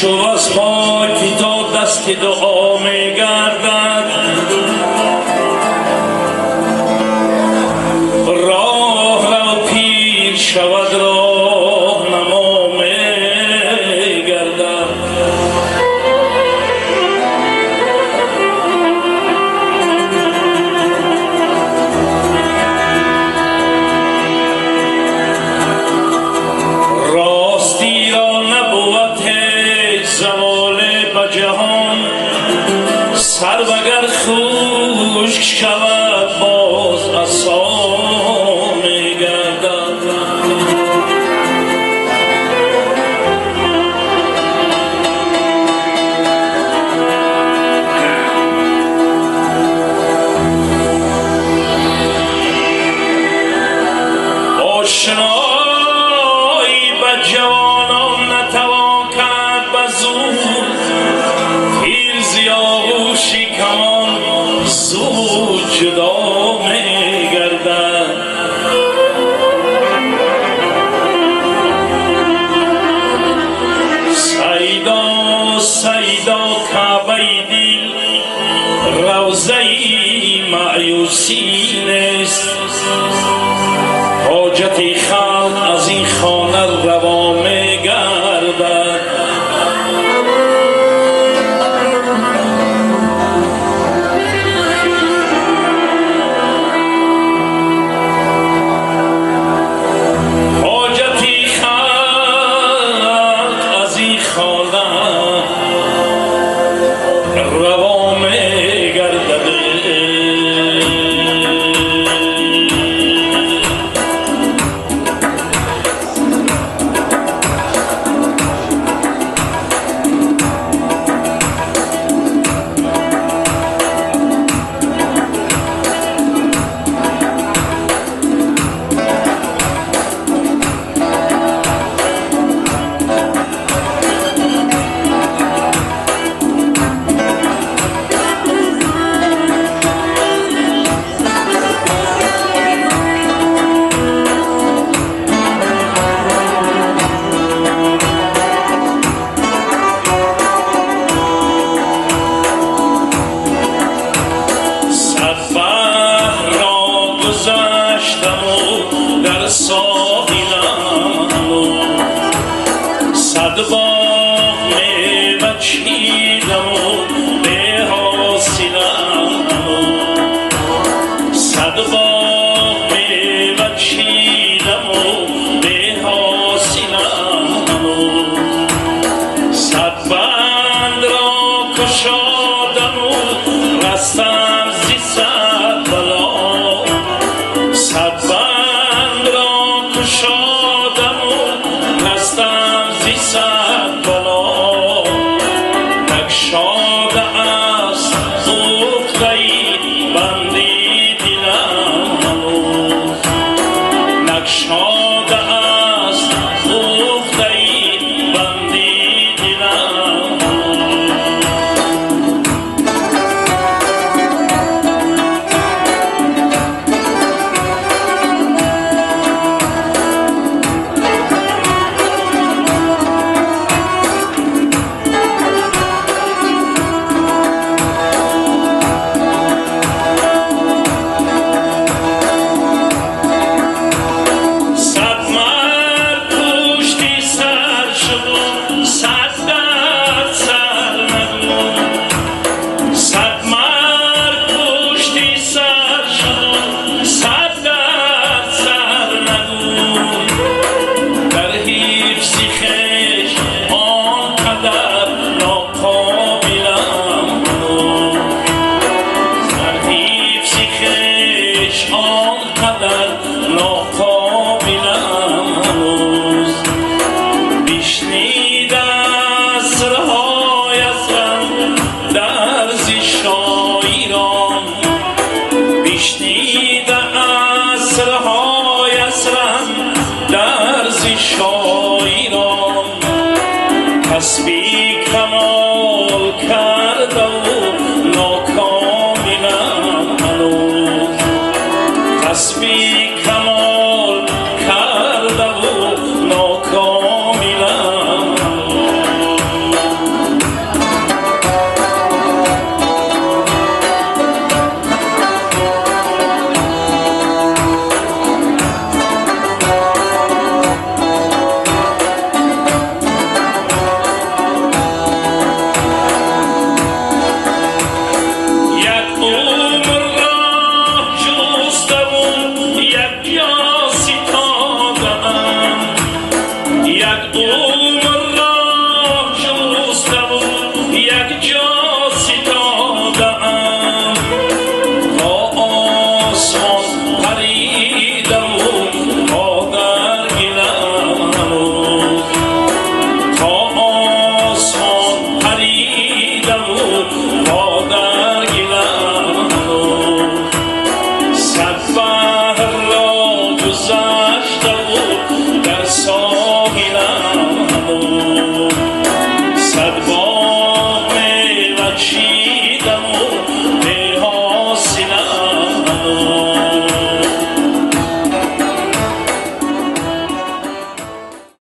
چو از خاکی تا دست دعا می گردد راه رو پیر شود راه نما می گردد راستی را نبود زوال به جهان سر وگر خشک شود باز عصا می گردد آشنایی به جوانان نتوان کرد به زور پیر زیاوشی کمان زود جدا می گردد سیدا سیدا کعبه دل روضه مایوسی نیست حاجت خلق از این خانه روا می گردد حاجت خلق از این خانه روا می گردد در ساحلم صد باغ میوه چیدم و به حاصلم صد باغ میوه چیدم و به حاصلم صد بند را کشادم و رستم زی صد بلا صد بند را کشادم و رستم زی صد بلا نگشاده است عقده بند